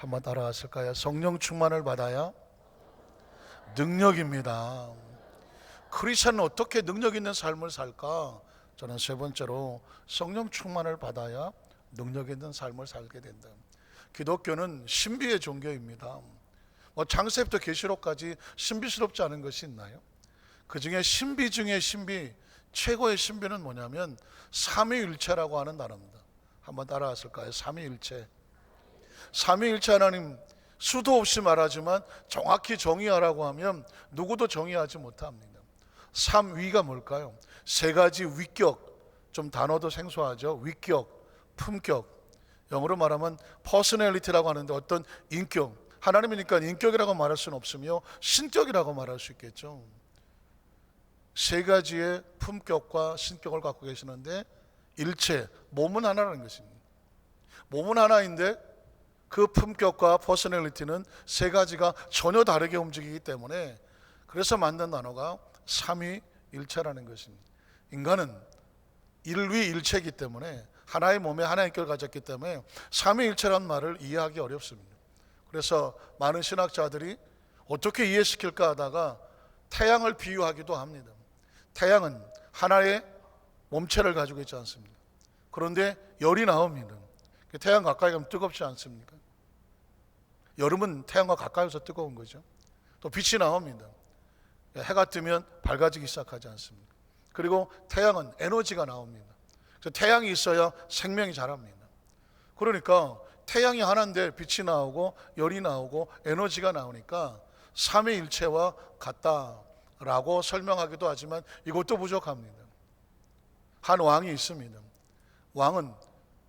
한번 따라하실까요? 성령 충만을 받아야 능력입니다. 크리스천은 어떻게 능력 있는 삶을 살까? 저는 세 번째로 성령 충만을 받아야 능력 있는 삶을 살게 된다. 기독교는 신비의 종교입니다. 창세부터 계시록까지 신비스럽지 않은 것이 있나요? 그 중에 신비 중에 신비, 최고의 신비는 뭐냐면 삼위일체라고 하는 단어입니다. 한번 따라하실까요? 삼위일체. 삼위일체 하나님 수도 없이 말하지만 정확히 정의하라고 하면 누구도 정의하지 못합니다. 삼위가 뭘까요? 세 가지 위격, 좀 단어도 생소하죠. 위격, 품격, 영어로 말하면 퍼스널리티라고 하는데 어떤 인격, 하나님이니까 인격이라고 말할 수는 없으며 신격이라고 말할 수 있겠죠. 세 가지의 품격과 신격을 갖고 계시는데 일체, 몸은 하나라는 것입니다. 몸은 하나인데 그 품격과 퍼스널리티는 세 가지가 전혀 다르게 움직이기 때문에 그래서 만든 단어가 삼위일체라는 것입니다. 인간은 일위일체이기 때문에 하나의 몸에 하나의 인격을 가졌기 때문에 삼위일체라는 말을 이해하기 어렵습니다. 그래서 많은 신학자들이 어떻게 이해시킬까 하다가 태양을 비유하기도 합니다. 태양은 하나의 몸체를 가지고 있지 않습니까? 그런데 열이 나옵니다. 태양 가까이 가면 뜨겁지 않습니까? 여름은 태양과 가까이서 뜨거운 거죠. 또 빛이 나옵니다. 해가 뜨면 밝아지기 시작하지 않습니까? 그리고 태양은 에너지가 나옵니다. 그래서 태양이 있어야 생명이 자랍니다. 그러니까 태양이 하나인데 빛이 나오고 열이 나오고 에너지가 나오니까 삼위일체와 같다라고 설명하기도 하지만 이것도 부족합니다. 한 왕이 있습니다. 왕은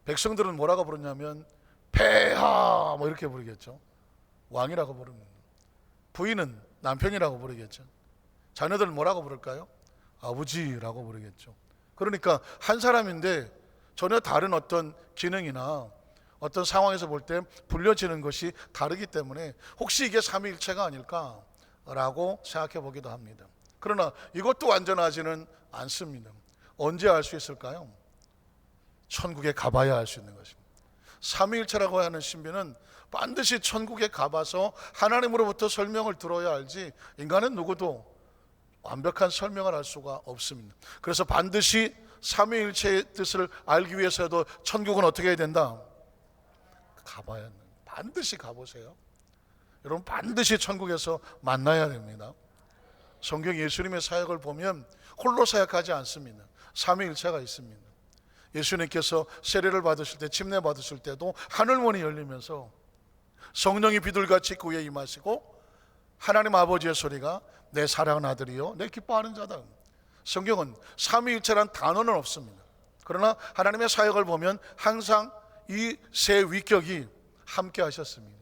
백성들은 뭐라고 부르냐면 폐하 뭐 이렇게 부르겠죠. 왕이라고 부릅니다. 부인은 남편이라고 부르겠죠. 자녀들은 뭐라고 부를까요? 아버지라고 부르겠죠. 그러니까 한 사람인데 전혀 다른 어떤 기능이나 어떤 상황에서 볼 때 불려지는 것이 다르기 때문에 혹시 이게 삼위일체가 아닐까라고 생각해 보기도 합니다. 그러나 이것도 완전하지는 않습니다. 언제 알 수 있을까요? 천국에 가봐야 알 수 있는 것입니다. 삼위일체라고 하는 신비는 반드시 천국에 가봐서 하나님으로부터 설명을 들어야 알지 인간은 누구도 완벽한 설명을 할 수가 없습니다. 그래서 반드시 삼위일체의 뜻을 알기 위해서도 천국은 어떻게 해야 된다? 가봐야 합니다. 반드시 가보세요. 여러분 반드시 천국에서 만나야 됩니다. 성경 예수님의 사역을 보면 홀로 사역하지 않습니다. 삼위일체가 있습니다. 예수님께서 세례를 받으실 때, 침례 받으실 때도 하늘문이 열리면서 성령이 비둘같이 그에 임하시고 하나님 아버지의 소리가 내 사랑하는 아들이요 내 기뻐하는 자다. 성경은 삼위일체란 단어는 없습니다. 그러나 하나님의 사역을 보면 항상 이 세 위격이 함께 하셨습니다.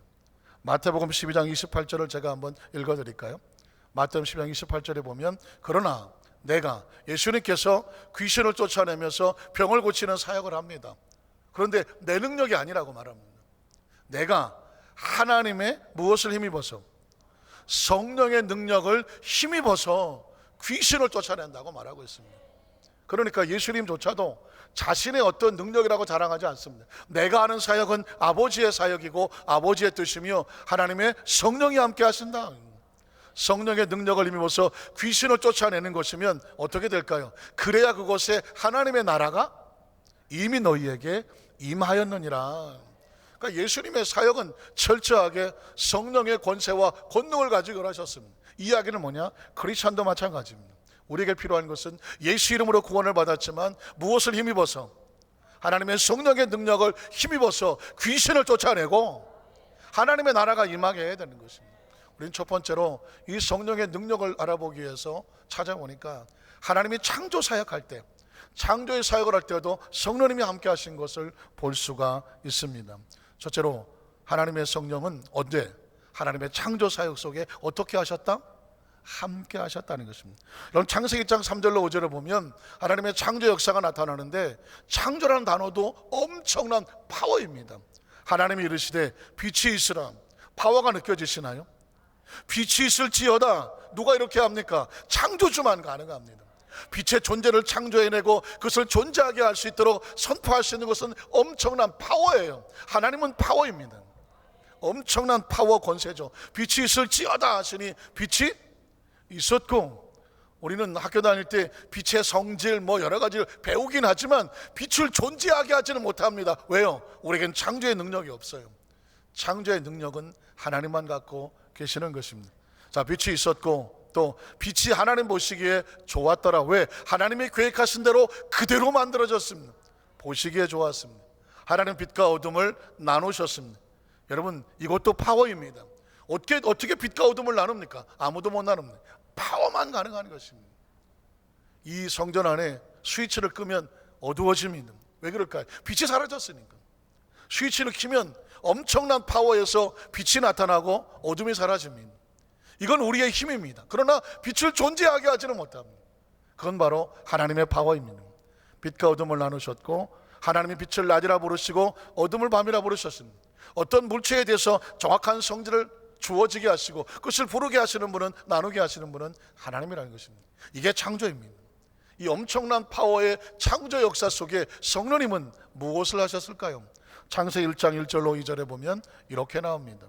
마태복음 12장 28절을 제가 한번 읽어드릴까요? 마태복음 12장 28절에 보면 그러나 내가 예수님께서 귀신을 쫓아내면서 병을 고치는 사역을 합니다. 그런데 내 능력이 아니라고 말합니다. 내가 하나님의 무엇을 힘입어서 성령의 능력을 힘입어서 귀신을 쫓아낸다고 말하고 있습니다. 그러니까 예수님조차도 자신의 어떤 능력이라고 자랑하지 않습니다. 내가 하는 사역은 아버지의 사역이고 아버지의 뜻이며 하나님의 성령이 함께 하신다. 성령의 능력을 힘입어서 귀신을 쫓아내는 것이면 어떻게 될까요? 그래야 그곳에 하나님의 나라가 이미 너희에게 임하였느니라. 그러니까 예수님의 사역은 철저하게 성령의 권세와 권능을 가지고 하셨습니다. 이 이야기는 뭐냐? 크리스천도 마찬가지입니다. 우리에게 필요한 것은 예수 이름으로 구원을 받았지만 무엇을 힘입어서? 하나님의 성령의 능력을 힘입어서 귀신을 쫓아내고 하나님의 나라가 임하게 해야 되는 것입니다. 우리는 첫 번째로 이 성령의 능력을 알아보기 위해서 찾아보니까 하나님이 창조 사역할 때, 창조의 사역을 할 때도 성령님이 함께 하신 것을 볼 수가 있습니다. 첫째로 하나님의 성령은 언제 하나님의 창조 사역 속에 어떻게 하셨다? 함께 하셨다는 것입니다. 여러분 창세기 1장 3절로 5절을 보면 하나님의 창조 역사가 나타나는데 창조라는 단어도 엄청난 파워입니다. 하나님이 이르시되 빛이 있으라. 파워가 느껴지시나요? 빛이 있을지어다. 누가 이렇게 합니까? 창조주만 가능합니다. 빛의 존재를 창조해내고 그것을 존재하게 할 수 있도록 선포할 수 있는 것은 엄청난 파워예요. 하나님은 파워입니다. 엄청난 파워 권세죠. 빛이 있을지어다 하시니 빛이 있었고, 우리는 학교 다닐 때 빛의 성질 여러 가지를 배우긴 하지만 빛을 존재하게 하지는 못합니다. 왜요? 우리에겐 창조의 능력이 없어요. 창조의 능력은 하나님만 갖고 계시는 것입니다. 자, 빛이 있었고, 또 빛이 하나님 보시기에 좋았더라. 왜? 하나님이 계획하신 대로 그대로 만들어졌습니다. 보시기에 좋았습니다. 하나님 빛과 어둠을 나누셨습니다. 여러분, 이것도 파워입니다. 어떻게 빛과 어둠을 나눕니까? 아무도 못 나눕니다. 파워만 가능한 것입니다. 이 성전 안에 스위치를 끄면 어두워집니다. 왜 그럴까요? 빛이 사라졌으니까. 스위치를 켜면 엄청난 파워에서 빛이 나타나고 어둠이 사라집니다. 이건 우리의 힘입니다. 그러나 빛을 존재하게 하지는 못합니다. 그건 바로 하나님의 파워입니다. 빛과 어둠을 나누셨고, 하나님이 빛을 낮이라 부르시고 어둠을 밤이라 부르셨습니다. 어떤 물체에 대해서 정확한 성질을 주어지게 하시고 그것을 부르게 하시는 분은, 나누게 하시는 분은 하나님이라는 것입니다. 이게 창조입니다. 이 엄청난 파워의 창조 역사 속에 성령님은 무엇을 하셨을까요? 창세기 1장 1절로 2절에 보면 이렇게 나옵니다.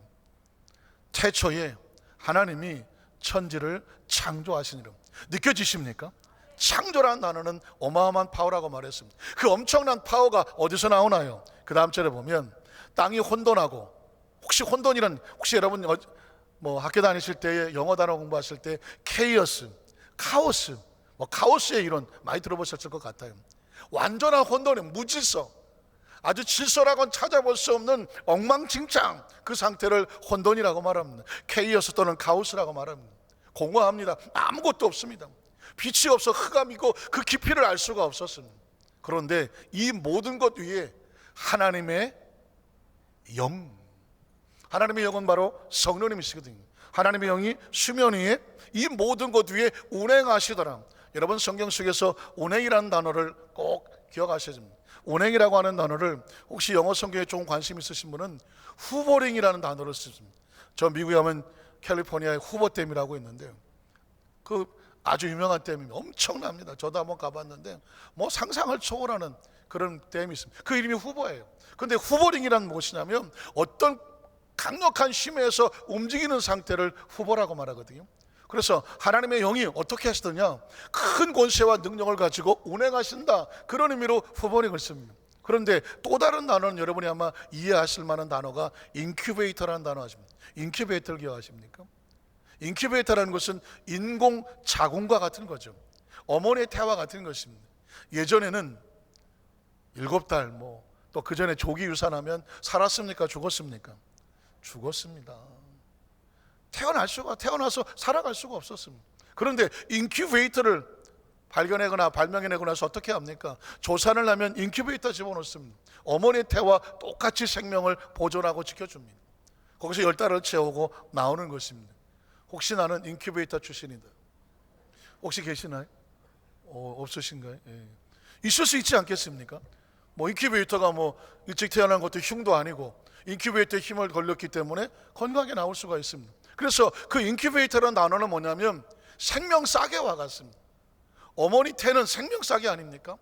태초에 하나님이 천지를 창조하시니라. 느껴지십니까? 창조라는 단어는 어마어마한 파워라고 말했습니다. 그 엄청난 파워가 어디서 나오나요? 그 다음 절에 보면 땅이 혼돈하고, 혹시 여러분 학교 다니실 때 영어 단어 공부하실 때 케이어스, 카오스, 카오스의 이론 많이 들어보셨을 것 같아요. 완전한 혼돈의 무질서, 아주 질서라고는 찾아볼 수 없는 엉망진창, 그 상태를 혼돈이라고 말합니다. 케이어스 또는 카오스라고 말합니다. 공허합니다. 아무것도 없습니다. 빛이 없어 흑암이고 그 깊이를 알 수가 없었습니다. 그런데 이 모든 것 위에 하나님의 영, 하나님의 영은 바로 성령님이시거든요. 하나님의 영이 수면 위에 이 모든 것 위에 운행하시더라. 여러분, 성경 속에서 운행이라는 단어를 꼭 기억하셔야 됩니다. 운행이라고 하는 단어를 혹시 영어 성경에 좀 관심 있으신 분은 후버링이라는 단어를 쓰십니다. 저 미국에 가면 캘리포니아에 후버댐이라고 있는데요, 그 아주 유명한 댐입니다. 엄청납니다. 저도 한번 가봤는데 상상을 초월하는 그런 댐이 있습니다. 그 이름이 후버예요. 그런데 후버링이란 무엇이냐면 어떤 강력한 힘에서 움직이는 상태를 후버라고 말하거든요. 그래서 하나님의 영이 어떻게 하시더냐, 큰 권세와 능력을 가지고 운행하신다, 그런 의미로 후버링을 씁니다. 그런데 또 다른 단어는 여러분이 아마 이해하실 만한 단어가 인큐베이터라는 단어 아십니까? 인큐베이터를 기억하십니까? 인큐베이터라는 것은 인공 자궁과 같은 거죠. 어머니의 태아와 같은 것입니다. 예전에는 7달 또 그 전에 조기 유산하면 살았습니까? 죽었습니까? 죽었습니다. 태어나서 살아갈 수가 없었습니다. 그런데 인큐베이터를 발명해내고 나서 어떻게 합니까? 조산을 하면 인큐베이터 집어넣습니다. 어머니의 태아와 똑같이 생명을 보존하고 지켜줍니다. 거기서 10달을 채우고 나오는 것입니다. 혹시 나는 인큐베이터 출신이다, 혹시 계시나요? 없으신가요? 예. 있을 수 있지 않겠습니까? 인큐베이터가 일찍 태어난 것도 흉도 아니고 인큐베이터에 힘을 걸렸기 때문에 건강하게 나올 수가 있습니다. 그래서 그 인큐베이터라는 단어는 뭐냐면 생명싸개와 같습니다. 어머니 태는 생명싸개 아닙니까?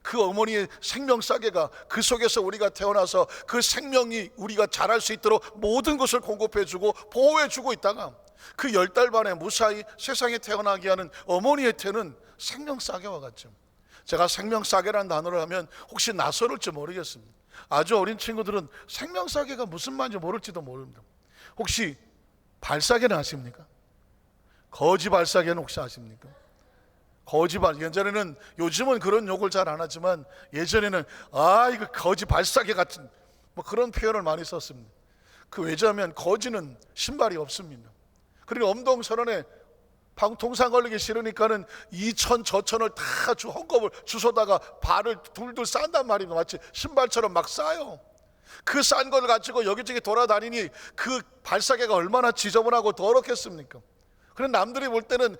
그 어머니의 생명싸개가, 그 속에서 우리가 태어나서 그 생명이 우리가 자랄 수 있도록 모든 것을 공급해주고 보호해주고 있다가 그 10달 반에 무사히 세상에 태어나게 하는 어머니의 태는 생명싸개와 같죠. 제가 생명싸개라는 단어를 하면 혹시 낯설을지 모르겠습니다. 아주 어린 친구들은 생명싸개가 무슨 말인지 모를지도 모릅니다. 혹시 발싸개는 아십니까? 거지 발싸개는 혹시 아십니까? 예전에는, 요즘은 그런 욕을 잘 안 하지만 예전에는 이거 거지 발싸개 같은 그런 표현을 많이 썼습니다. 왜냐하면 거지는 신발이 없습니다. 그리고 엄동설원에 통상 걸리기 싫으니까는 이천 저천을 다 헝겊을 주워다가 발을 둘둘 싼단 말입니다. 마치 신발처럼 막 싸요. 그 싼 걸 가지고 여기저기 돌아다니니 그 발싸개가 얼마나 지저분하고 더럽겠습니까? 그런 남들이 볼 때는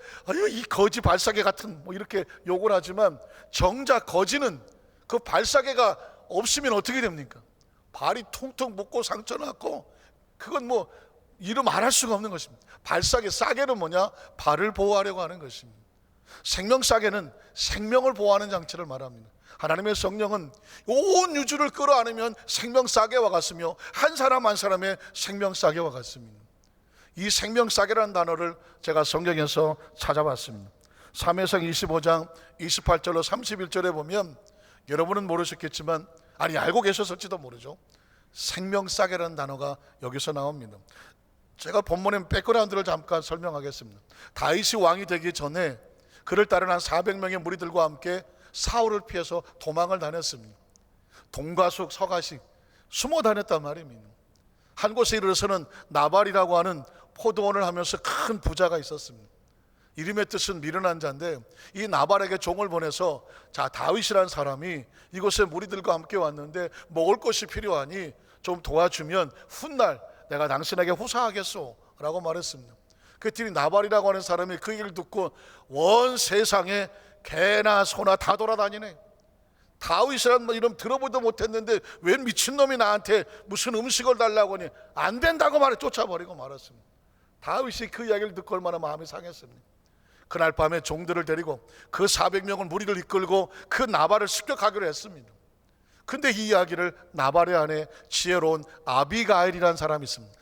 이 거지 발싸개 같은 이렇게 욕을 하지만, 정작 거지는 그 발싸개가 없으면 어떻게 됩니까? 발이 퉁퉁 붓고 상처났고, 그건 이루 말할 수가 없는 것입니다. 싸개는 뭐냐? 발을 보호하려고 하는 것입니다. 생명싸개는 생명을 보호하는 장치를 말합니다. 하나님의 성령은 온 우주를 끌어안으면 생명싸개와 같으며 한 사람 한 사람의 생명싸개와 같습니다. 이 생명싸개라는 단어를 제가 성경에서 찾아봤습니다. 사무엘상 25장 28절로 31절에 보면 여러분은 모르셨겠지만, 아니 알고 계셨을지도 모르죠. 생명싸개라는 단어가 여기서 나옵니다. 제가 본문의 백그라운드를 잠깐 설명하겠습니다. 다윗이 왕이 되기 전에 그를 따른 한 400명의 무리들과 함께 사울을 피해서 도망을 다녔습니다. 동가숙 서가식 숨어 다녔단 말입니다. 한 곳에 이르러서는 나발이라고 하는 포도원을 하면서 큰 부자가 있었습니다. 이름의 뜻은 미련한 자인데, 이 나발에게 종을 보내서, 자, 다윗이라는 사람이 이곳에 무리들과 함께 왔는데 먹을 것이 필요하니 좀 도와주면 훗날 내가 당신에게 후사하겠소 라고 말했습니다. 그랬더니 나발이라고 하는 사람이 그 얘기를 듣고 원 세상에 개나 소나 다 돌아다니네, 다윗이라는 이름 들어보도 못했는데 웬 미친놈이 나한테 무슨 음식을 달라고 하니 안 된다고 말해 쫓아버리고 말았습니다. 다윗이 그 이야기를 듣고 얼마나 마음이 상했습니다. 그날 밤에 종들을 데리고 그 400명을 무리를 이끌고 그 나발을 습격하기로 했습니다. 근데 이 이야기를 나발의 아내 지혜로운 아비가일이라는 사람이 있습니다.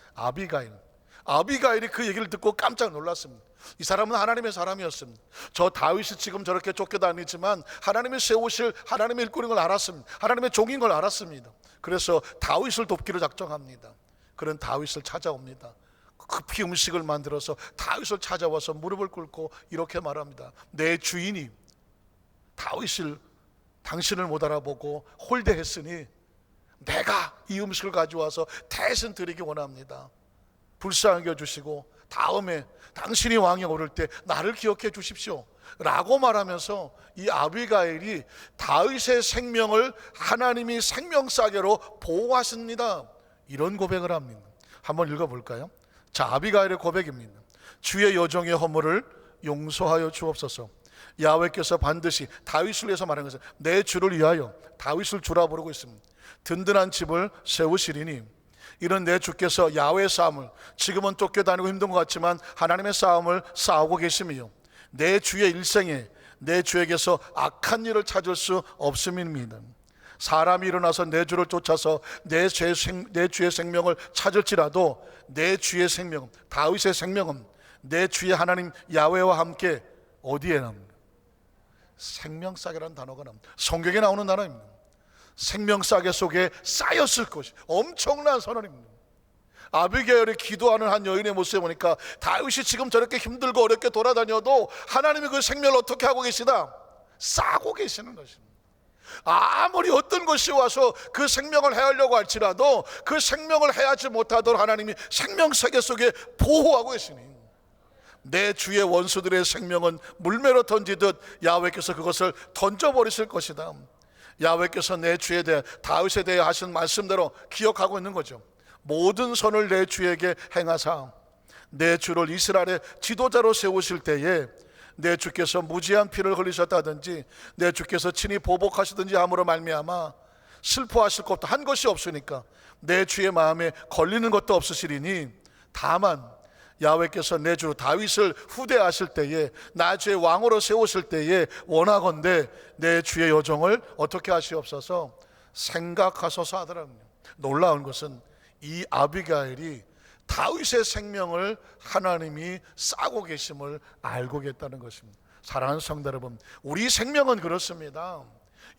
아비가일이 그 얘기를 듣고 깜짝 놀랐습니다. 이 사람은 하나님의 사람이었습니다. 저 다윗이 지금 저렇게 쫓겨다니지만 하나님이 세우실 하나님의 일꾼인 걸 알았습니다. 하나님의 종인 걸 알았습니다. 그래서 다윗을 돕기로 작정합니다. 그런 다윗을 찾아옵니다. 급히 음식을 만들어서 다윗을 찾아와서 무릎을 꿇고 이렇게 말합니다. 내 주인이 다윗을 당신을 못 알아보고 홀대했으니 내가 이 음식을 가져와서 대신 드리기 원합니다. 불쌍하게 여주시고 다음에 당신이 왕에 오를 때 나를 기억해 주십시오 라고 말하면서 이 아비가일이 다윗의 생명을 하나님이 생명싸개로 보호하십니다, 이런 고백을 합니다. 한번 읽어볼까요? 자, 아비가일의 고백입니다. 주의 여종의 허물을 용서하여 주옵소서. 야훼께서 반드시 다윗을 위해서 말한 것은 내 주를 위하여, 다윗을 주라 부르고 있습니다. 든든한 집을 세우시리니 이런 내 주께서 야훼의 싸움을, 지금은 쫓겨다니고 힘든 것 같지만 하나님의 싸움을 싸우고 계심이요, 내 주의 일생에 내 주에게서 악한 일을 찾을 수 없음입니다. 사람이 일어나서 내 주를 쫓아서 내 주의 생명을 찾을지라도 내 주의 생명은, 다윗의 생명은 내 주의 하나님 야훼와 함께 어디에 납니까? 생명싸개라는 단어가 납니다. 성경에 나오는 단어입니다. 생명싸개 속에 쌓였을 것이, 엄청난 선언입니다. 아비게일이 기도하는 한 여인의 모습에 보니까 다윗이 지금 저렇게 힘들고 어렵게 돌아다녀도 하나님이 그 생명을 어떻게 하고 계시다? 싸고 계시는 것입니다. 아무리 어떤 것이 와서 그 생명을 해하려고 할지라도 그 생명을 해하지 못하도록 하나님이 생명세계 속에 보호하고 계시니, 내 주의 원수들의 생명은 물매로 던지듯 야훼께서 그것을 던져버리실 것이다. 야훼께서 내 주에 대해, 다윗에 대해 하신 말씀대로 기억하고 있는 거죠. 모든 선을 내 주에게 행하사 내 주를 이스라엘의 지도자로 세우실 때에 내 주께서 무지한 피를 흘리셨다든지 내 주께서 친히 보복하시든지 함으로 말미암아 슬퍼하실 것도 한 것이 없으니까 내 주의 마음에 걸리는 것도 없으시리니, 다만 야훼께서 내 주 다윗을 후대하실 때에, 나 주의 왕으로 세우실 때에 원하건대 내 주의 여종을 어떻게 하시옵소서 생각하소서 하더라고요. 놀라운 것은 이 아비가일이 다윗의 생명을 하나님이 싸고 계심을 알고 계셨다는 것입니다. 사랑하는 성도 여러분, 우리 생명은 그렇습니다.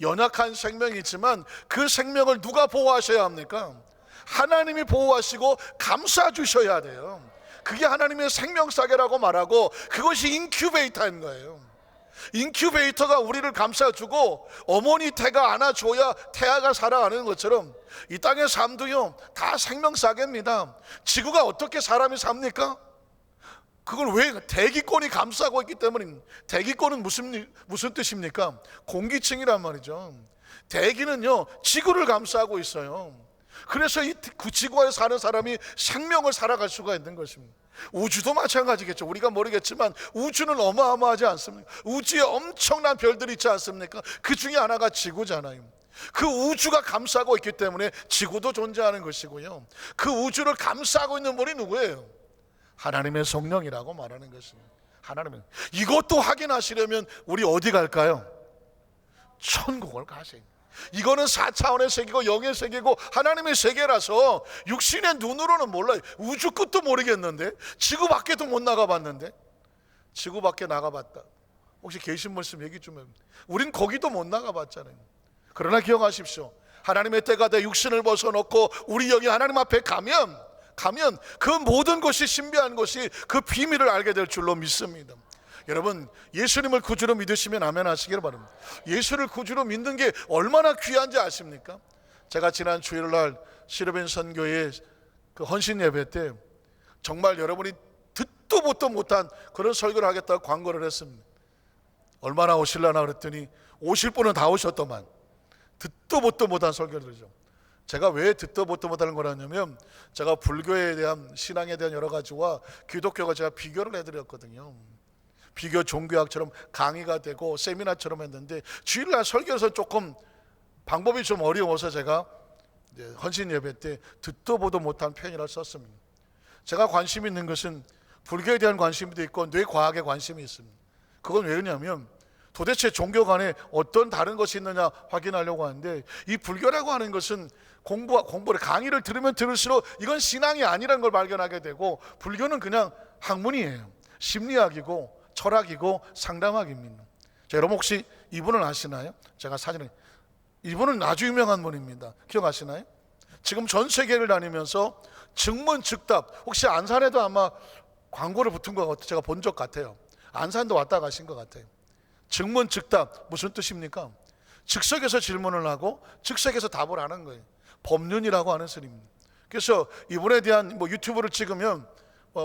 연약한 생명이지만 그 생명을 누가 보호하셔야 합니까? 하나님이 보호하시고 감싸 주셔야 돼요. 그게 하나님의 생명싸개라고 말하고, 그것이 인큐베이터인 거예요. 인큐베이터가 우리를 감싸주고 어머니 태가 안아줘야 태아가 살아가는 것처럼 이 땅의 삶도요 다 생명싸개입니다. 지구가 어떻게 사람이 삽니까? 그걸 왜? 대기권이 감싸고 있기 때문입니다. 대기권은 무슨 뜻입니까? 공기층이란 말이죠. 대기는요 지구를 감싸고 있어요. 그래서 이 지구에 사는 사람이 생명을 살아갈 수가 있는 것입니다. 우주도 마찬가지겠죠. 우리가 모르겠지만 우주는 어마어마하지 않습니까? 우주에 엄청난 별들이 있지 않습니까? 그 중에 하나가 지구잖아요. 그 우주가 감싸고 있기 때문에 지구도 존재하는 것이고요, 그 우주를 감싸고 있는 분이 누구예요? 하나님의 성령이라고 말하는 것입니다. 하나님은 이것도 확인하시려면 우리 어디 갈까요? 천국을 가세요. 이거는 4차원의 세계고 영의 세계고 하나님의 세계라서 육신의 눈으로는 몰라요. 우주 끝도 모르겠는데, 지구 밖에도 못 나가봤는데. 지구 밖에 나가봤다, 혹시 계신 말씀 얘기 좀 해요. 우린 거기도 못 나가봤잖아요. 그러나 기억하십시오. 하나님의 때가 돼 육신을 벗어놓고 우리 영이 하나님 앞에 가면 그 모든 것이, 신비한 것이, 그 비밀을 알게 될 줄로 믿습니다. 여러분, 예수님을 구주로 믿으시면 아멘 하시기를 바랍니다. 예수를 구주로 믿는 게 얼마나 귀한지 아십니까? 제가 지난 주일날 시르벤 선교의 그 헌신 예배 때 정말 여러분이 듣도 보도 못한 그런 설교를 하겠다고 광고를 했습니다. 얼마나 오실라나 그랬더니 오실 분은 다 오셨더만. 듣도 보도 못한 설교들이죠. 제가 왜 듣도 보도 못하는 거라냐면, 제가 불교에 대한, 신앙에 대한 여러 가지와 기독교가 제가 비교를 해드렸거든요. 비교 종교학처럼 강의가 되고 세미나처럼 했는데, 주일날 설교에서 조금 방법이 좀 어려워서 제가 헌신 예배 때 듣도 보도 못한 표현이라고 썼습니다. 제가 관심 있는 것은 불교에 대한 관심도 있고 뇌과학에 관심이 있습니다. 그건 왜냐면 도대체 종교 간에 어떤 다른 것이 있느냐 확인하려고 하는데, 이 불교라고 하는 것은 공부를, 강의를 들으면 들을수록 이건 신앙이 아니라는 걸 발견하게 되고, 불교는 그냥 학문이에요. 심리학이고 철학이고 상담학입니다. 자, 여러분 혹시 이분을 아시나요? 제가 사진을, 이분은 아주 유명한 분입니다. 기억하시나요? 지금 전 세계를 다니면서 증문즉답, 혹시 안산에도 아마 광고를 붙은 것 같아요. 제가 본 적 같아요. 안산도 왔다 가신 것 같아요. 증문즉답 무슨 뜻입니까? 즉석에서 질문을 하고 즉석에서 답을 하는 거예요. 법륜이라고 하는 스님입니다. 그래서 이분에 대한 유튜브를 찍으면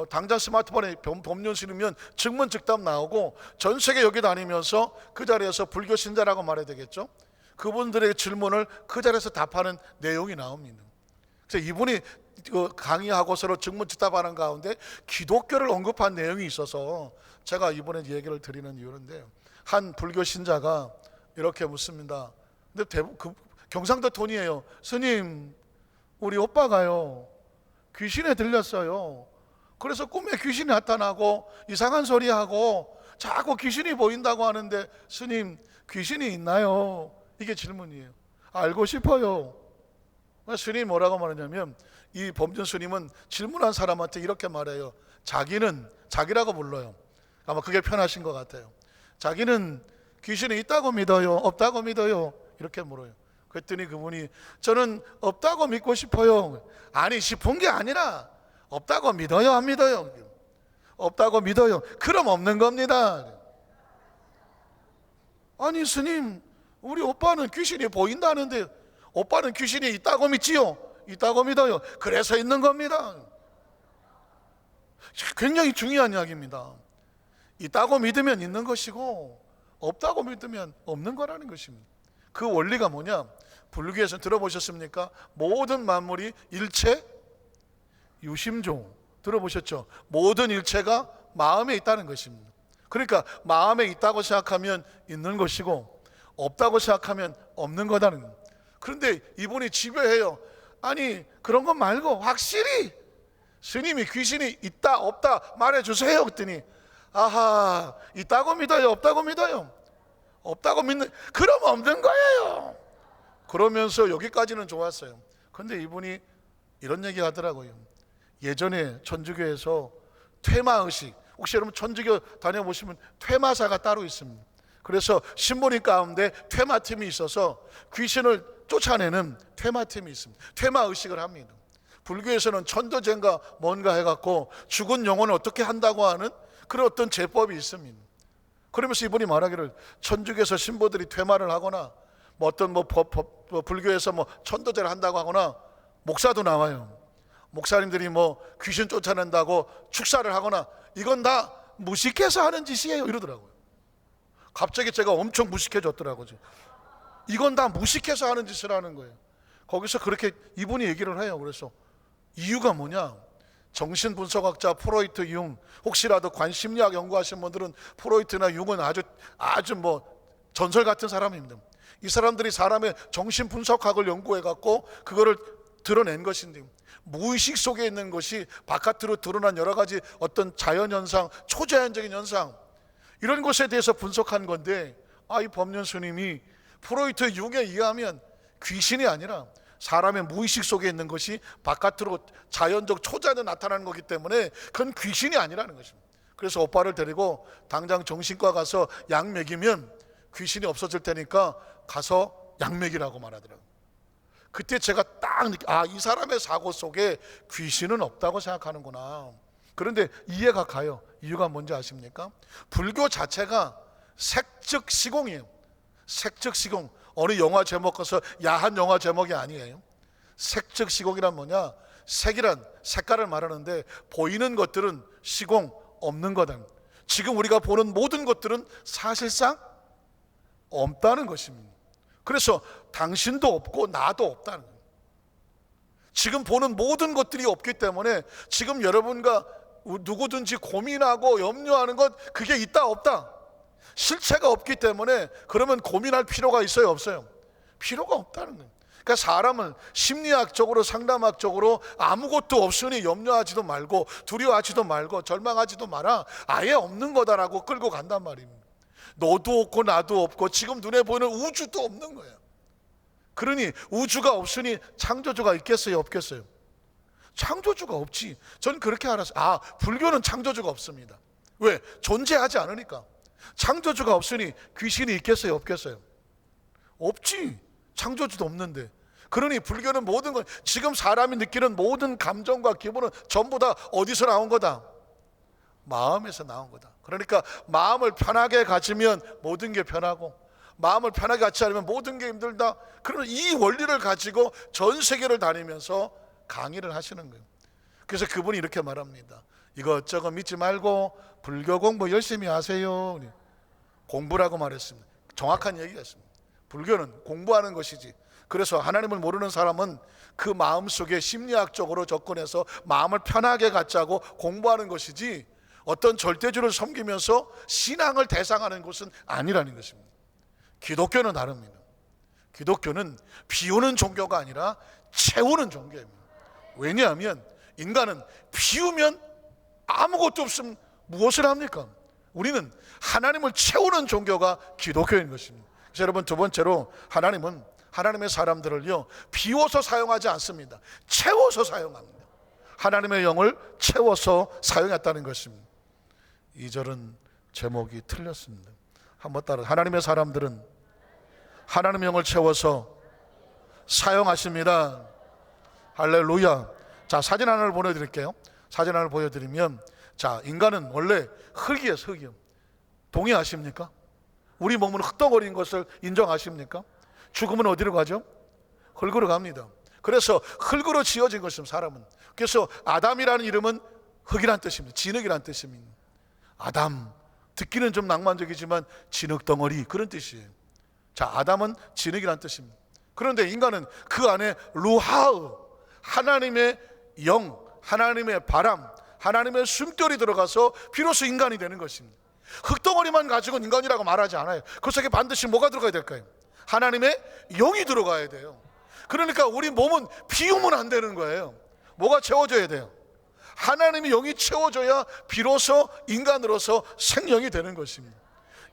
당장 스마트폰에 법륜 스님이면 증문즉답 나오고, 전 세계 여기 다니면서 그 자리에서 불교 신자라고 말해야 되겠죠. 그분들의 질문을 그 자리에서 답하는 내용이 나옵니다. 그래서 이분이 강의하고서로 증문즉답하는 가운데 기독교를 언급한 내용이 있어서 제가 이번에 얘기를 드리는 이유인데요. 한 불교 신자가 이렇게 묻습니다. 근데 경상도 톤이에요. 스님, 우리 오빠가요 귀신에 들렸어요. 그래서 꿈에 귀신이 나타나고 이상한 소리하고 자꾸 귀신이 보인다고 하는데, 스님 귀신이 있나요? 이게 질문이에요. 알고 싶어요. 스님이 뭐라고 말하냐면, 이 법륜 스님은 질문한 사람한테 이렇게 말해요. 자기라고 불러요. 아마 그게 편하신 것 같아요. 자기는 귀신이 있다고 믿어요? 없다고 믿어요? 이렇게 물어요. 그랬더니 그분이, 저는 없다고 믿고 싶어요. 아니, 싶은 게 아니라 없다고 믿어요? 안 믿어요? 없다고 믿어요. 그럼 없는 겁니다. 아니 스님, 우리 오빠는 귀신이 보인다는데 오빠는 귀신이 있다고 믿지요? 있다고 믿어요. 그래서 있는 겁니다. 굉장히 중요한 이야기입니다. 있다고 믿으면 있는 것이고 없다고 믿으면 없는 거라는 것입니다. 그 원리가 뭐냐? 불교에서 들어보셨습니까? 모든 만물이 일체 유심종, 들어보셨죠? 모든 일체가 마음에 있다는 것입니다. 그러니까 마음에 있다고 생각하면 있는 것이고 없다고 생각하면 없는 거다는 겁니다. 그런데 이분이 집요해요. 아니, 그런 것 말고 확실히 스님이 귀신이 있다 없다 말해주세요. 그랬더니, 아하, 있다고 믿어요? 없다고 믿어요? 없다고 믿는, 그럼 없는 거예요. 그러면서 여기까지는 좋았어요. 그런데 이분이 이런 얘기 하더라고요. 예전에 천주교에서 퇴마의식, 혹시 여러분 천주교 다녀보시면 퇴마사가 따로 있습니다. 그래서 신부님 가운데 퇴마팀이 있어서 귀신을 쫓아내는 퇴마팀이 있습니다. 퇴마의식을 합니다. 불교에서는 천도제인가 뭔가 해갖고 죽은 영혼을 어떻게 한다고 하는 그런 어떤 제법이 있습니다. 그러면서 이분이 말하기를, 천주교에서 신부들이 퇴마를 하거나 어떤 불교에서 천도제를 한다고 하거나, 목사도 나와요. 목사님들이 귀신 쫓아낸다고 축사를 하거나, 이건 다 무식해서 하는 짓이에요 이러더라고요. 갑자기 제가 엄청 무식해졌더라고요. 이건 다 무식해서 하는 짓을 하는 거예요. 거기서 그렇게 이분이 얘기를 해요. 그래서 이유가 뭐냐? 정신분석학자 프로이트, 융, 혹시라도 관심리학 연구하시는 분들은 프로이트나 융은 아주 전설 같은 사람입니다. 이 사람들이 사람의 정신분석학을 연구해갖고 그거를 드러낸 것인데, 무의식 속에 있는 것이 바깥으로 드러난 여러 가지 어떤 자연현상, 초자연적인 현상, 이런 것에 대해서 분석한 건데, 이 법륜 스님이 프로이트 융에 의하면 귀신이 아니라 사람의 무의식 속에 있는 것이 바깥으로 자연적 초자연에 나타나는 거기 때문에 그건 귀신이 아니라는 것입니다. 그래서 오빠를 데리고 당장 정신과 가서 약 먹이면 귀신이 없어질 테니까 가서 약 먹이라고 말하더라고요. 그때 제가 딱 이 사람의 사고 속에 귀신은 없다고 생각하는구나. 그런데 이해가 가요. 이유가 뭔지 아십니까? 불교 자체가 색즉 시공이에요. 색즉 시공. 어느 영화 제목 가서 야한 영화 제목이 아니에요. 색즉 시공이란 뭐냐? 색이란 색깔을 말하는데 보이는 것들은 시공 없는 거다. 지금 우리가 보는 모든 것들은 사실상 없다는 것입니다. 그래서 당신도 없고 나도 없다는 거예요. 지금 보는 모든 것들이 없기 때문에 지금 여러분과 누구든지 고민하고 염려하는 것, 그게 있다 없다, 실체가 없기 때문에 그러면 고민할 필요가 있어요 없어요? 필요가 없다는 거예요. 그러니까 사람은 심리학적으로 상담학적으로 아무것도 없으니 염려하지도 말고 두려워하지도 말고 절망하지도 마라, 아예 없는 거다라고 끌고 간단 말입니다. 너도 없고 나도 없고 지금 눈에 보이는 우주도 없는 거예요. 그러니 우주가 없으니 창조주가 있겠어요 없겠어요? 창조주가 없지. 전 그렇게 알았어요. 불교는 창조주가 없습니다. 왜? 존재하지 않으니까. 창조주가 없으니 귀신이 있겠어요 없겠어요? 없지. 창조주도 없는데. 그러니 불교는 모든 건, 지금 사람이 느끼는 모든 감정과 기분은 전부 다 어디서 나온 거다? 마음에서 나온 거다. 그러니까 마음을 편하게 가지면 모든 게 편하고, 마음을 편하게 갖지 않으면 모든 게 힘들다. 그러면 이 원리를 가지고 전 세계를 다니면서 강의를 하시는 거예요. 그래서 그분이 이렇게 말합니다. 이것저것 믿지 말고 불교 공부 열심히 하세요. 공부라고 말했습니다. 정확한 얘기가 있습니다. 불교는 공부하는 것이지. 그래서 하나님을 모르는 사람은 그 마음속에 심리학적으로 접근해서 마음을 편하게 갖자고 공부하는 것이지, 어떤 절대주를 섬기면서 신앙을 대상하는 것은 아니라는 것입니다. 기독교는 다릅니다. 기독교는 비우는 종교가 아니라 채우는 종교입니다. 왜냐하면 인간은 비우면 아무것도 없으면 무엇을 합니까? 우리는 하나님을 채우는 종교가 기독교인 것입니다. 그래서 여러분, 두 번째로 하나님은 하나님의 사람들을요 비워서 사용하지 않습니다. 채워서 사용합니다. 하나님의 영을 채워서 사용했다는 것입니다. 2절은 제목이 틀렸습니다. 한번 따라. 하나님의 사람들은 하나님의 영을 채워서 사용하십니다. 할렐루야. 자, 사진 하나를 보내드릴게요. 사진 하나를 보여드리면, 자, 인간은 원래 흙이에요. 흙이요. 동의하십니까? 우리 몸은 흙덩어리인 것을 인정하십니까? 죽으면 어디로 가죠? 흙으로 갑니다. 그래서 흙으로 지어진 것입니다, 사람은. 그래서 아담이라는 이름은 흙이란 뜻입니다. 진흙이란 뜻입니다. 아담, 듣기는 좀 낭만적이지만 진흙덩어리, 그런 뜻이에요. 자, 아담은 진흙이란 뜻입니다. 그런데 인간은 그 안에 루하흐, 하나님의 영, 하나님의 바람, 하나님의 숨결이 들어가서 비로소 인간이 되는 것입니다. 흙덩어리만 가지고는 인간이라고 말하지 않아요. 그 속에 반드시 뭐가 들어가야 될까요? 하나님의 영이 들어가야 돼요. 그러니까 우리 몸은 비우면 안 되는 거예요. 뭐가 채워져야 돼요? 하나님의 영이 채워져야 비로소 인간으로서 생명이 되는 것입니다.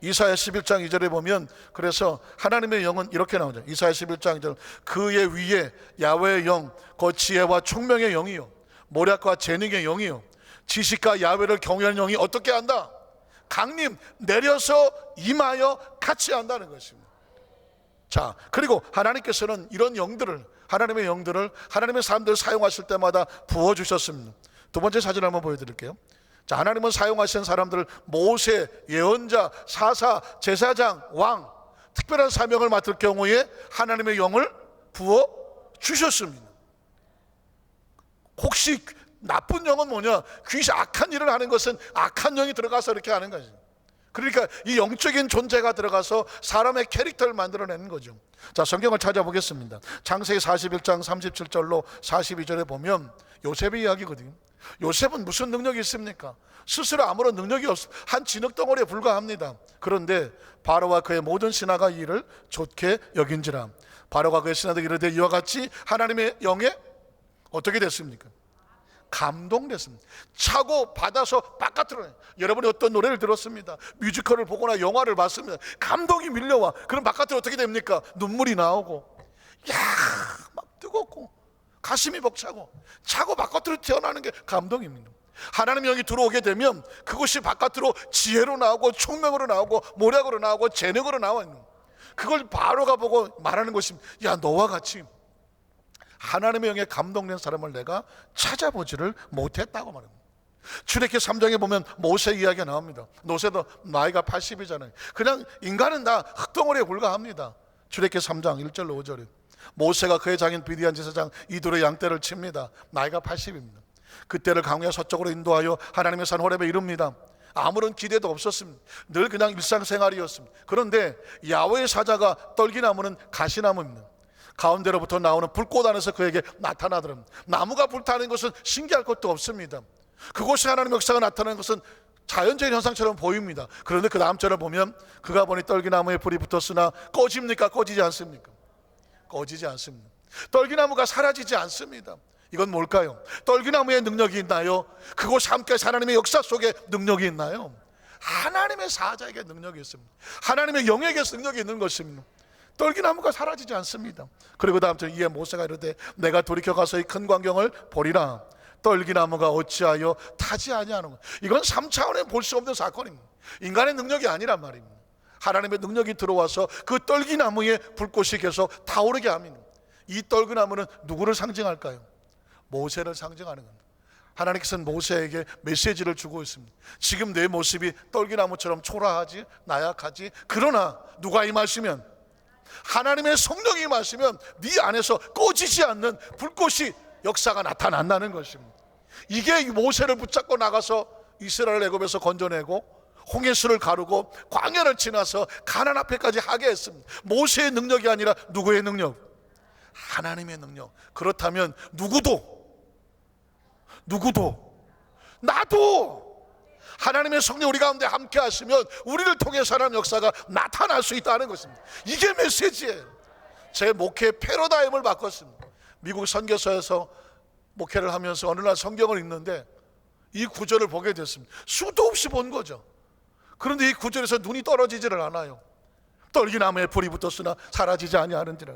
이사야 11장 2절에 보면, 그래서 하나님의 영은 이렇게 나오죠. 이사야 11장 2절, 그의 위에 야훼의 영, 그 지혜와 총명의 영이요, 모략과 재능의 영이요, 지식과 야훼를 경외하는 영이 어떻게 한다? 강림 내려서 임하여 같이 한다는 것입니다. 자, 그리고 하나님께서는 이런 영들을, 하나님의 영들을 하나님의 사람들을 사용하실 때마다 부어주셨습니다. 두 번째 사진 한번 보여드릴게요. 자, 하나님은 사용하신 사람들을 모세, 예언자, 사사, 제사장, 왕, 특별한 사명을 맡을 경우에 하나님의 영을 부어 주셨습니다. 혹시 나쁜 영은 뭐냐? 귀신, 악한 일을 하는 것은 악한 영이 들어가서 이렇게 하는 거죠. 그러니까 이 영적인 존재가 들어가서 사람의 캐릭터를 만들어내는 거죠. 자, 성경을 찾아보겠습니다. 창세기 41장 37절로 42절에 보면 요셉의 이야기거든요. 요셉은 무슨 능력이 있습니까? 스스로 아무런 능력이 없어, 한 진흙덩어리에 불과합니다. 그런데 바로와 그의 모든 신하가 이 일을 좋게 여긴지라. 바로가 그의 신하들에게 이르되 이와 같이 하나님의 영에 어떻게 됐습니까? 감동됐습니다. 차고 받아서 바깥으로 내요. 여러분이 어떤 노래를 들었습니다. 뮤지컬을 보거나 영화를 봤습니다. 감동이 밀려와. 그럼 바깥으로 어떻게 됩니까? 눈물이 나오고, 막 뜨겁고 가슴이 벅차고, 차고 바깥으로 튀어나오는 게 감동입니다. 하나님의 영이 들어오게 되면 그것이 바깥으로 지혜로 나오고, 총명으로 나오고, 모략으로 나오고, 재능으로 나와요. 그걸 바로 가보고 말하는 것입니다. 야, 너와 같이 하나님의 영에 감동된 사람을 내가 찾아보지를 못했다고 말합니다. 출애굽기 3장에 보면 모세 이야기가 나옵니다. 모세도 나이가 80이잖아요. 그냥 인간은 다 흙덩어리에 불과합니다. 출애굽기 3장 1절로 5절에 모세가 그의 장인 미디안 제사장 이돌의 양떼를 칩니다. 나이가 80입니다. 그때를 강야 서쪽으로 인도하여 하나님의 산 호렙에 이릅니다. 아무런 기대도 없었습니다. 늘 그냥 일상생활이었습니다. 그런데 야훼의 사자가 떨기나무는 가시나무입니다. 가운데로부터 나오는 불꽃 안에서 그에게 나타나더랍니다. 나무가 불타는 것은 신기할 것도 없습니다. 그곳에 하나님의 역사가 나타나는 것은 자연적인 현상처럼 보입니다. 그런데 그 다음 절을 보면 그가 보니 떨기나무에 불이 붙었으나 꺼집니까? 꺼지지 않습니까? 꺼지지 않습니다. 떨기나무가 사라지지 않습니다. 이건 뭘까요? 떨기나무에 능력이 있나요? 그곳 함께 하나님의 역사 속에 능력이 있나요? 하나님의 사자에게 능력이 있습니다. 하나님의 영에게 능력이 있는 것입니다. 떨기나무가 사라지지 않습니다. 그리고 다음 절 이에 모세가 이르되 내가 돌이켜 가서 이 큰 광경을 보리라. 떨기나무가 어찌하여 타지 아니하는가. 이건 3차원에 볼 수 없는 사건입니다. 인간의 능력이 아니란 말입니다. 하나님의 능력이 들어와서 그 떨기나무에 불꽃이 계속 타오르게 합니다. 이 떨기나무는 누구를 상징할까요? 모세를 상징하는 겁니다. 하나님께서는 모세에게 메시지를 주고 있습니다. 지금 내 모습이 떨기나무처럼 초라하지, 나약하지, 그러나 누가 임하시면, 하나님의 성령이 임하시면 네 안에서 꺼지지 않는 불꽃이 역사가 나타난다는 것입니다. 이게 모세를 붙잡고 나가서 이스라엘 애굽에서 건져내고 홍해수를 가르고 광야를 지나서 가나안 앞에까지 하게 했습니다. 모세의 능력이 아니라 누구의 능력? 하나님의 능력. 그렇다면 누구도 나도 하나님의 성령 우리 가운데 함께 하시면 우리를 통해서 하나님의 역사가 나타날 수 있다는 것입니다. 이게 메시지예요. 제 목회 패러다임을 바꿨습니다. 미국 선교사에서 목회를 하면서 어느 날 성경을 읽는데 이 구절을 보게 됐습니다. 수도 없이 본 거죠. 그런데 이 구절에서 눈이 떨어지지를 않아요. 떨기나무에 불이 붙었으나 사라지지 아니하는지라.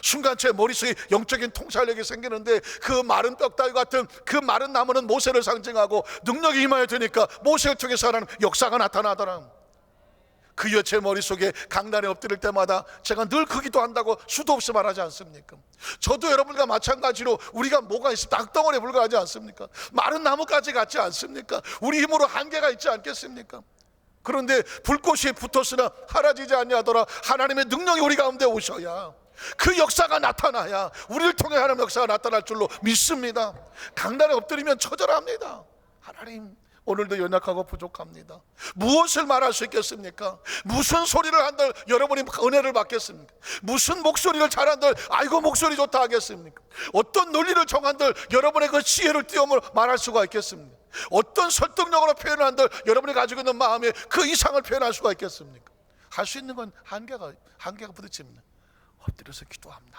순간 제 머릿속에 영적인 통찰력이 생기는데 그 마른 뼈다귀 같은 그 마른 나무는 모세를 상징하고 능력이 임하여 되니까 모세를 통해서 하나님 역사가 나타나더라. 그 이후 제 머릿속에 강단에 엎드릴 때마다 제가 늘 그 기도한다고 수도 없이 말하지 않습니까? 저도 여러분과 마찬가지로 우리가 뭐가 있습니까? 낙덩어리에 불과하지 않습니까? 마른 나무까지 같지 않습니까? 우리 힘으로 한계가 있지 않겠습니까? 그런데 불꽃이 붙었으나 사라지지 아니하더라. 하나님의 능력이 우리 가운데 오셔야, 그 역사가 나타나야 우리를 통해 하나님의 역사가 나타날 줄로 믿습니다. 강단에 엎드리면 처절합니다. 하나님, 오늘도 연약하고 부족합니다. 무엇을 말할 수 있겠습니까? 무슨 소리를 한들 여러분이 은혜를 받겠습니까? 무슨 목소리를 잘한들 아이고 목소리 좋다 하겠습니까? 어떤 논리를 정한들 여러분의 그 지혜를 띄움을 말할 수가 있겠습니까? 어떤 설득력으로 표현을 한들 여러분이 가지고 있는 마음에 그 이상을 표현할 수가 있겠습니까? 할 수 있는 건 한계가 부딪힙니다. 엎드려서 기도합니다.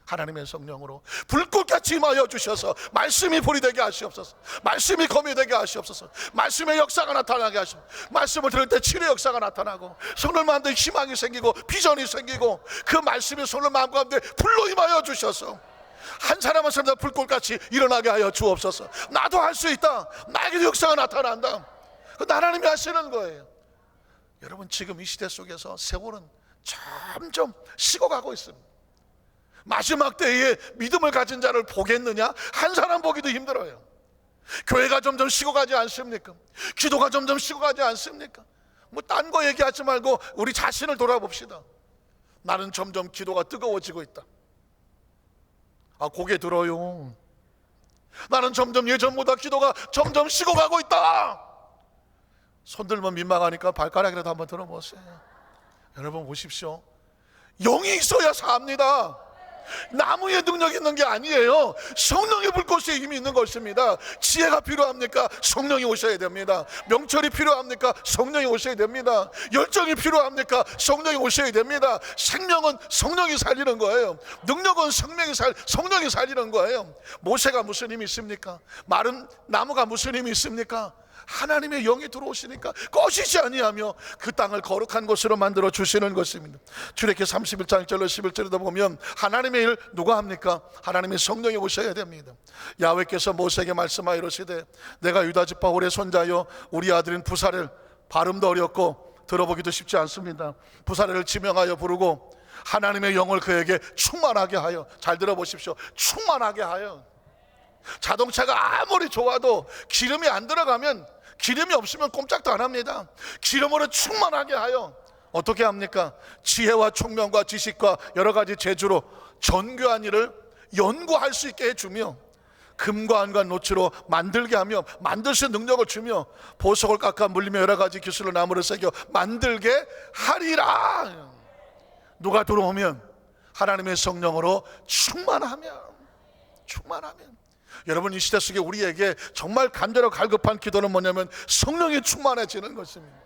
하나님의 성령으로 불꽃같이 임하여 주셔서 말씀이 불이 되게 하시옵소서. 말씀이 검이 되게 하시옵소서. 말씀의 역사가 나타나게 하시옵소서. 말씀을 들을 때 치료의 역사가 나타나고 성령 마음에 희망이 생기고 비전이 생기고 그 말씀이 성령 마음 가운데 불로 임하여 주셔서 한 사람 한 사람 불꽃같이 일어나게 하여 주옵소서. 나도 할 수 있다. 나에게도 역사가 나타난다. 그건 하나님이 하시는 거예요. 여러분, 지금 이 시대 속에서 세월은 점점 식어가고 있습니다. 마지막 때에 믿음을 가진 자를 보겠느냐? 한 사람 보기도 힘들어요. 교회가 점점 식어가지 않습니까? 기도가 점점 식어가지 않습니까? 뭐 딴 거 얘기하지 말고 우리 자신을 돌아봅시다. 나는 점점 기도가 뜨거워지고 있다. 고개 들어요. 나는 점점 예전보다 기도가 점점 식어가고 있다. 손들면 민망하니까 발가락이라도 한번 들어보세요. 여러분 보십시오. 영이 있어야 삽니다. 나무에 능력이 있는 게 아니에요. 성령의 불꽃에 힘이 있는 것입니다. 지혜가 필요합니까? 성령이 오셔야 됩니다. 명철이 필요합니까? 성령이 오셔야 됩니다. 열정이 필요합니까? 성령이 오셔야 됩니다. 생명은 성령이 살리는 거예요. 능력은 성령이 살리는 거예요. 모세가 무슨 힘이 있습니까? 마른 나무가 무슨 힘이 있습니까? 하나님의 영이 들어오시니까 꺼지지 아니하며 그 땅을 거룩한 곳으로 만들어 주시는 것입니다. 출애굽기 31장 1절로 11절에도 보면 하나님의 일 누가 합니까? 하나님의 성령이 오셔야 됩니다. 야훼께서 모세에게 말씀하여 이르시되 내가 유다 지파 홀의 손자여 우리 아들인 부사를 발음도 어렵고 들어보기도 쉽지 않습니다. 부사를 지명하여 부르고 하나님의 영을 그에게 충만하게 하여, 잘 들어보십시오, 충만하게 하여. 자동차가 아무리 좋아도 기름이 안 들어가면, 기름이 없으면 꼼짝도 안 합니다. 기름으로 충만하게 하여 어떻게 합니까? 지혜와 총명과 지식과 여러 가지 재주로 정교한 일을 연구할 수 있게 해주며 금과 은과 노추로 만들게 하며 만들 수 있는 능력을 주며 보석을 깎아 물리며 여러 가지 기술로 나무를 새겨 만들게 하리라. 누가 들어오면? 하나님의 성령으로 충만하면. 여러분, 이 시대 속에 우리에게 정말 간절하고 갈급한 기도는 뭐냐면 성령이 충만해지는 것입니다.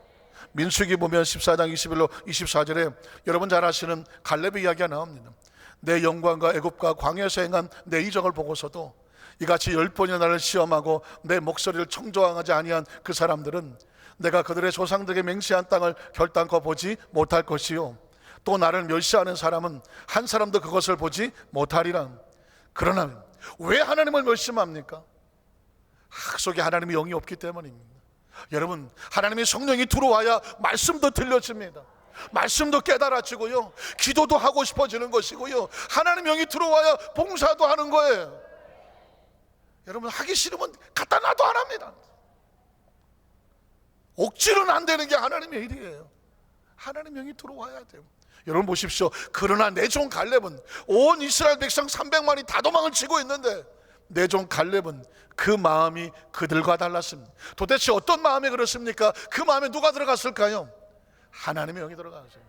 민수기 보면 14장 21로 24절에 여러분 잘 아시는 갈렙의 이야기가 나옵니다. 내 영광과 애굽과 광야에서 행한 내 이적을 보고서도 이같이 10번이나 나를 시험하고 내 목소리를 청조하지 아니한 그 사람들은 내가 그들의 조상들에게 맹세한 땅을 결단코 보지 못할 것이요 또 나를 멸시하는 사람은 한 사람도 그것을 보지 못하리라. 그러나 왜 하나님을 멸시합니까? 학 속에 하나님의 영이 없기 때문입니다. 여러분, 하나님의 성령이 들어와야 말씀도 들려집니다. 말씀도 깨달아지고요, 기도도 하고 싶어지는 것이고요, 하나님의 영이 들어와야 봉사도 하는 거예요. 여러분, 하기 싫으면 갖다 놔도 안 합니다. 억지로는 안 되는 게 하나님의 일이에요. 하나님의 영이 들어와야 돼요. 여러분 보십시오. 그러나 내 종 갈렙은 온 이스라엘 백성 300만이 다 도망을 치고 있는데 내 종 갈렙은 그 마음이 그들과 달랐습니다. 도대체 어떤 마음이 그렇습니까? 그 마음에 누가 들어갔을까요? 하나님의 영이 들어갔어요.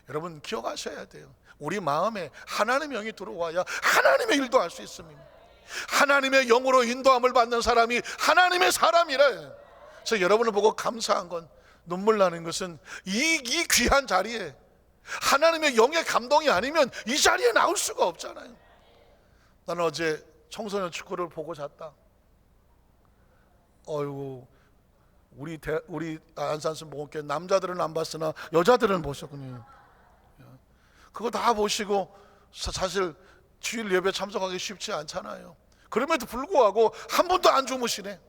여러분 기억하셔야 돼요. 우리 마음에 하나님의 영이 들어와야 하나님의 일도 할 수 있습니다. 하나님의 영으로 인도함을 받는 사람이 하나님의 사람이래. 그래서 여러분을 보고 감사한 건, 눈물 나는 것은 이 귀한 자리에 하나님의 영의 감동이 아니면 이 자리에 나올 수가 없잖아요. 나는 어제 청소년 축구를 보고 잤다. 어이구, 우리 안산수 목원교회 남자들은 안 봤으나 여자들은 보셨군요. 그거 다 보시고 사실 주일 예배 참석하기 쉽지 않잖아요. 그럼에도 불구하고 한 번도 안 주무시네.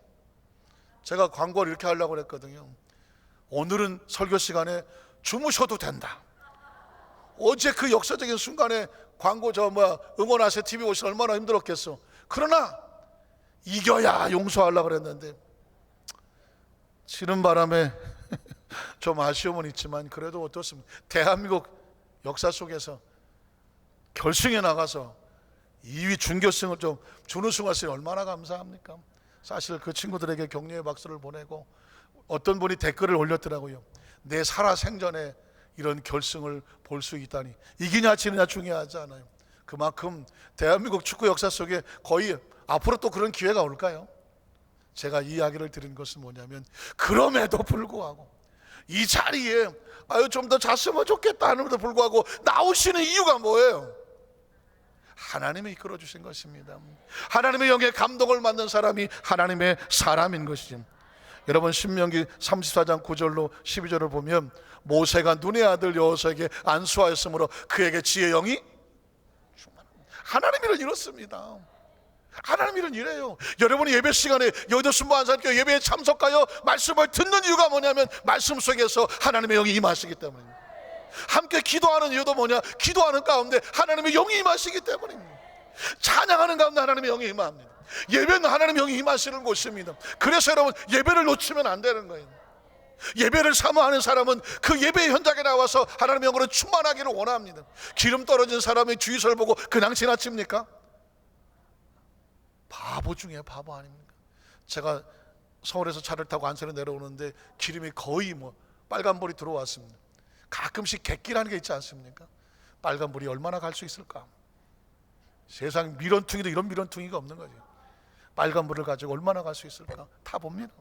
제가 광고를 이렇게 하려고 했거든요. 오늘은 설교 시간에 주무셔도 된다. 어제 그 역사적인 순간에 광고 응원하세요 TV 오시면 얼마나 힘들었겠어. 그러나 이겨야 용서하려고 그랬는데 지는 바람에 좀 아쉬움은 있지만 그래도 어떻습니까? 대한민국 역사 속에서 결승에 나가서 2위 준결승을 좀 준우승할 수 있으니 얼마나 감사합니까? 사실 그 친구들에게 격려의 박수를 보내고 어떤 분이 댓글을 올렸더라고요. 내 살아생전에 이런 결승을 볼 수 있다니. 이기냐 지느냐 중요하지 않아요. 그만큼 대한민국 축구 역사 속에 거의 앞으로 또 그런 기회가 올까요? 제가 이 이야기를 드린 것은 뭐냐면 그럼에도 불구하고 이 자리에 좀 더 잤으면 좋겠다 하는데도 불구하고 나오시는 이유가 뭐예요? 하나님이 이끌어 주신 것입니다. 하나님의 영의 감동을 받는 사람이 하나님의 사람인 것이죠. 여러분 신명기 34장 9절로 12절을 보면 모세가 눈의 아들 여호수아에게 안수하였으므로 그에게 지혜의 영이 충만합니다. 하나님 일은 이렇습니다. 하나님 일은 이래요. 여러분이 예배 시간에 여의도 순복음교회 예배에 참석하여 말씀을 듣는 이유가 뭐냐면 말씀 속에서 하나님의 영이 임하시기 때문입니다. 함께 기도하는 이유도 뭐냐? 기도하는 가운데 하나님의 영이 임하시기 때문입니다. 찬양하는 가운데 하나님의 영이 임합니다. 예배는 하나님의 영이 임하시는 곳입니다. 그래서 여러분 예배를 놓치면 안 되는 거예요. 예배를 사모하는 사람은 그 예배의 현장에 나와서 하나님의 영으로 충만하기를 원합니다. 기름 떨어진 사람의 주의서를 보고 그냥 지나칩니까? 바보 중에 바보 아닙니까? 제가 서울에서 차를 타고 안산에 내려오는데 기름이 거의 빨간불이 들어왔습니다. 가끔씩 객기라는 게 있지 않습니까? 빨간불이 얼마나 갈 수 있을까? 세상 미련퉁이도 이런 미련퉁이가 없는 거지. 빨간불을 가지고 얼마나 갈 수 있을까? 타 봅니다.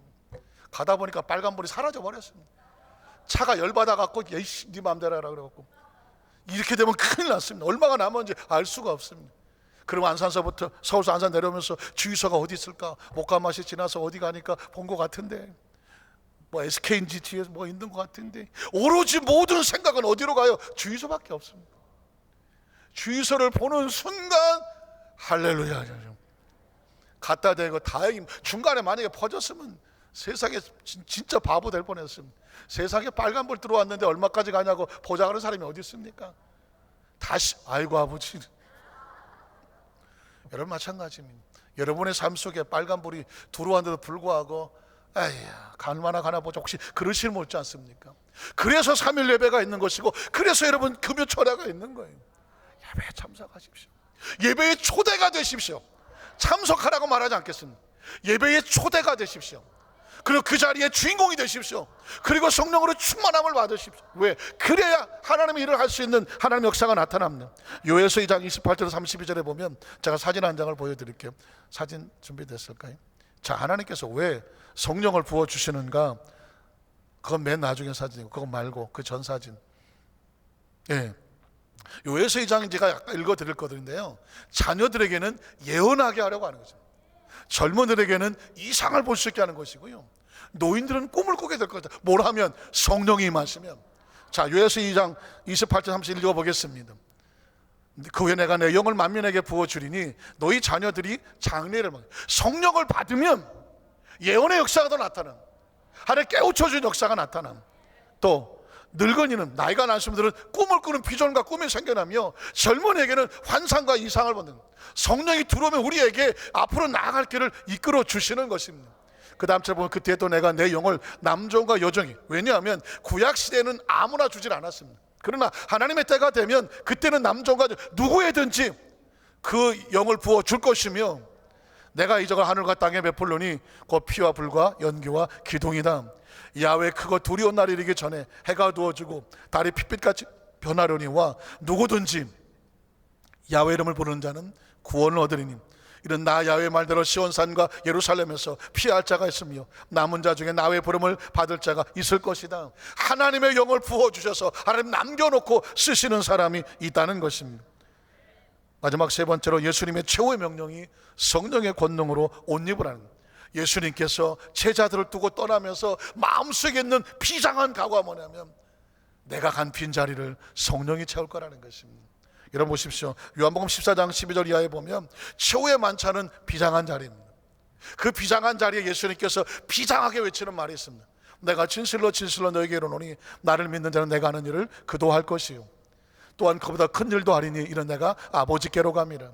가다 보니까 빨간불이 사라져 버렸습니다. 차가 열받아 갖고 예씨 네 맘대로 하라 그래갖고 이렇게 되면 큰일 났습니다. 얼마가 남았는지 알 수가 없습니다. 그럼 안산서부터 서울서 안산 내려오면서 주유소가 어디 있을까? 목가마시 지나서 어디 가니까 본 것 같은데, 뭐 SK인지 뒤에 뭐 있는 것 같은데, 오로지 모든 생각은 어디로 가요? 주유소밖에 없습니다. 주유소를 보는 순간 할렐루야, 갖다 대고 다행히 중간에 만약에 퍼졌으면 세상에 진짜 바보 될 뻔했습니다. 세상에 빨간불 들어왔는데 얼마까지 가냐고 보자하는 사람이 어디 있습니까? 다시 아이고 아버지. 여러분 마찬가지입니다. 여러분의 삶 속에 빨간불이 들어왔는데도 불구하고 에이야 가나 보자 혹시 그러실 수 있지 않습니까? 그래서 3일 예배가 있는 것이고, 그래서 여러분 금요 철야가 있는 거예요. 예배에 참석하십시오. 예배의 초대가 되십시오. 참석하라고 말하지 않겠습니다. 예배의 초대가 되십시오. 그리고 그 자리에 주인공이 되십시오. 그리고 성령으로 충만함을 받으십시오. 왜? 그래야 하나님의 일을 할 수 있는 하나님의 역사가 나타납니다. 요에서 2장 28절 32절에 보면 제가 사진 한 장을 보여드릴게요. 사진 준비됐을까요? 자, 하나님께서 왜 성령을 부어주시는가? 그건 맨 나중에 사진이고, 그거 말고 그 전 사진. 예. 요에서 2장 제가 약간 읽어드릴 거든요. 자녀들에게는 예언하게 하려고 하는 거죠. 젊은이들에게는 이상을 볼 수 있게 하는 것이고요, 노인들은 꿈을 꾸게 될 것이다. 뭘 하면? 성령이 임하시면. 자, 요에서 2장 28절 31절 읽어보겠습니다. 그 후에 내가 내 영을 만민에게 부어주리니 너희 자녀들이 장래를 먹. 성령을 받으면 예언의 역사가 더 나타나. 하나님 깨우쳐준 역사가 나타나. 또 늙은이는, 나이가 나신 분들은 꿈을 꾸는 비전과 꿈이 생겨나며, 젊은이에게는 환상과 이상을 받는. 성령이 들어오면 우리에게 앞으로 나아갈 길을 이끌어 주시는 것입니다. 그 다음 절 보면 그때 또 내가 내 영을 남종과 여종이, 왜냐하면 구약시대에는 아무나 주질 않았습니다. 그러나 하나님의 때가 되면 그때는 남종과 누구에든지 그 영을 부어 줄 것이며, 내가 이적을 하늘과 땅에 베풀노니 곧 피와 불과 연기와 기둥이다. 야외 크고 두려운 날이 이르기 전에 해가 두어지고 달이 핏빛같이 변하려니와 누구든지 야외 이름을 부르는 자는 구원을 얻으리니 이런 나 야외 말대로 시온산과 예루살렘에서 피할 자가 있으며 남은 자 중에 나의 부름을 받을 자가 있을 것이다. 하나님의 영을 부어주셔서 하나님 남겨놓고 쓰시는 사람이 있다는 것입니다. 마지막 세 번째로 예수님의 최후의 명령이 성령의 권능으로 옷 입으라는 거예요. 예수님께서 제자들을 두고 떠나면서 마음속에 있는 비장한 각오가 뭐냐면 내가 간 빈자리를 성령이 채울 거라는 것입니다. 여러분 보십시오. 요한복음 14장 12절 이하에 보면 최후의 만찬은 비장한 자리입니다. 그 비장한 자리에 예수님께서 비장하게 외치는 말이 있습니다. 내가 진실로 진실로 너에게 이르노니 나를 믿는 자는 내가 하는 일을 그도 할 것이요 또한 그보다 큰 일도 하리니 이는 내가 아버지께로 감이라.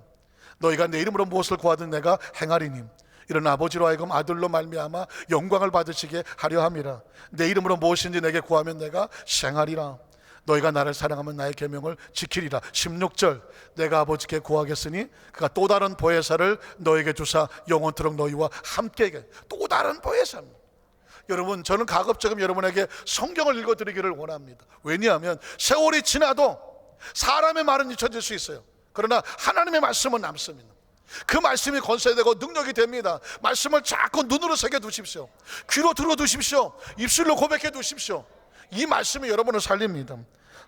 너희가 내 이름으로 무엇을 구하든 내가 행하리니 이런 아버지로 하여금 아들로 말미암아 영광을 받으시게 하려 함이라. 내 이름으로 무엇인지 내게 구하면 내가 행하리라. 너희가 나를 사랑하면 나의 계명을 지키리라. 16절 내가 아버지께 구하겠으니 그가 또 다른 보혜사를 너에게 주사 영원토록 너희와 함께. 또 다른 보혜사입니다. 여러분, 저는 가급적이면 여러분에게 성경을 읽어드리기를 원합니다. 왜냐하면 세월이 지나도 사람의 말은 잊혀질 수 있어요. 그러나 하나님의 말씀은 남습니다. 그 말씀이 건설되고 능력이 됩니다. 말씀을 자꾸 눈으로 새겨두십시오. 귀로 들어두십시오. 입술로 고백해 두십시오. 이 말씀이 여러분을 살립니다.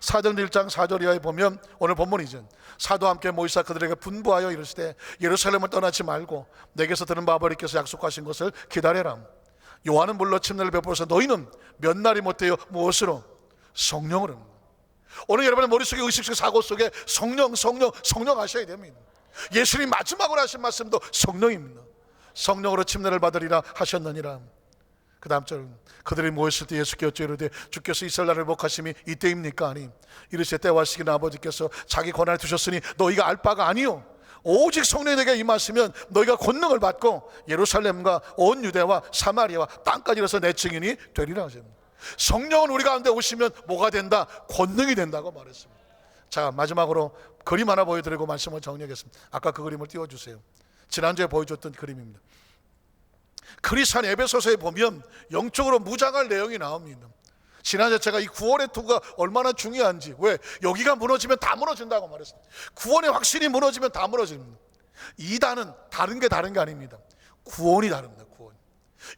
사도행전 1장 4절 이하에 보면 오늘 본문이죠. 사도와 함께 모이사 그들에게 분부하여 이르시되 예루살렘을 떠나지 말고 내게서 들은 바 아버지께서 약속하신 것을 기다려라. 요한은 물러 침례를 베풀어서 너희는 몇 날이 못되어 무엇으로? 성령으로. 오늘 여러분의 머릿속에 의식 속에 사고 속에 성령 하셔야 됩니다. 예수님 마지막으로 하신 말씀도 성령입니다. 성령으로 침례를 받으리라 하셨느니라. 그 다음 절 그들이 모였을 때 예수께 여쭈어 이르되 주께서 이스라엘을 복하심이 이때입니까? 아니 이르시되 때와 시기는 아버지께서 자기 권한에 두셨으니 너희가 알 바가 아니요 오직 성령이 내게 임하시면 너희가 권능을 받고 예루살렘과 온 유대와 사마리아와 땅까지 이르러서 내 증인이 되리라 하십니다. 성령은 우리 가운데 오시면 뭐가 된다? 권능이 된다고 말했습니다. 자, 마지막으로 그림 하나 보여드리고 말씀을 정리하겠습니다. 아까 그 그림을 띄워주세요. 지난주에 보여줬던 그림입니다. 그리스도인 에베소서에 보면 영적으로 무장할 내용이 나옵니다. 지난주에 제가 이 구원의 투구가 얼마나 중요한지, 왜 여기가 무너지면 다 무너진다고 말했습니다. 구원의 확신이 무너지면 다 무너집니다. 이단은 다른 게 아닙니다. 구원이 다릅니다. 구원.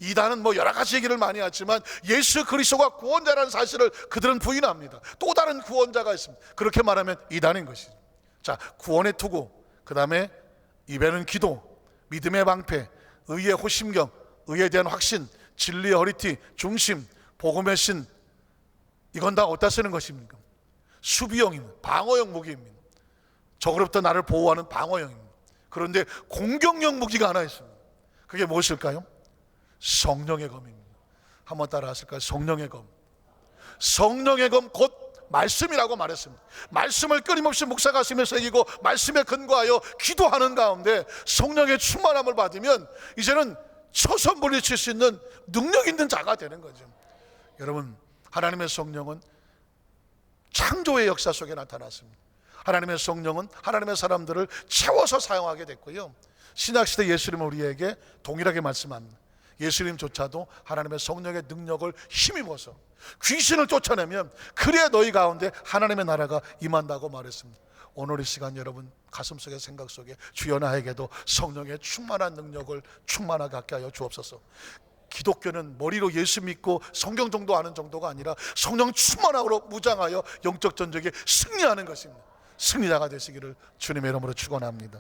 이단은 뭐 여러 가지 얘기를 많이 하지만 예수 그리스도가 구원자라는 사실을 그들은 부인합니다. 또 다른 구원자가 있습니다. 그렇게 말하면 이단인 것이죠. 자, 구원의 투구, 그 다음에 입에는 기도, 믿음의 방패, 의의 호심경, 의에 대한 확신, 진리의 허리띠, 중심, 복음의 신, 이건 다 어디다 쓰는 것입니까? 수비형입니다. 방어형 무기입니다. 적으로부터 나를 보호하는 방어형입니다. 그런데 공격형 무기가 하나 있습니다. 그게 무엇일까요? 성령의 검입니다. 한번 따라 하실까요? 성령의 검. 성령의 검 곧 말씀이라고 말했습니다. 말씀을 끊임없이 목사가 쓰면서 새기고 말씀에 근거하여 기도하는 가운데 성령의 충만함을 받으면 이제는 쳐서 물리칠 수 있는 능력 있는 자가 되는 거죠. 여러분, 하나님의 성령은 창조의 역사 속에 나타났습니다. 하나님의 성령은 하나님의 사람들을 채워서 사용하게 됐고요, 신약시대 예수님은 우리에게 동일하게 말씀합니다. 예수님조차도 하나님의 성령의 능력을 힘입어서 귀신을 쫓아내면 그래야 너희 가운데 하나님의 나라가 임한다고 말했습니다. 오늘 이 시간 여러분 가슴속에 생각 속에 주여 나에게도 성령의 충만한 능력을 충만하게 갖게 하여 주옵소서. 기독교는 머리로 예수 믿고 성경 정도 아는 정도가 아니라 성령 충만함으로 무장하여 영적 전쟁에 승리하는 것입니다. 승리자가 되시기를 주님의 이름으로 축원합니다.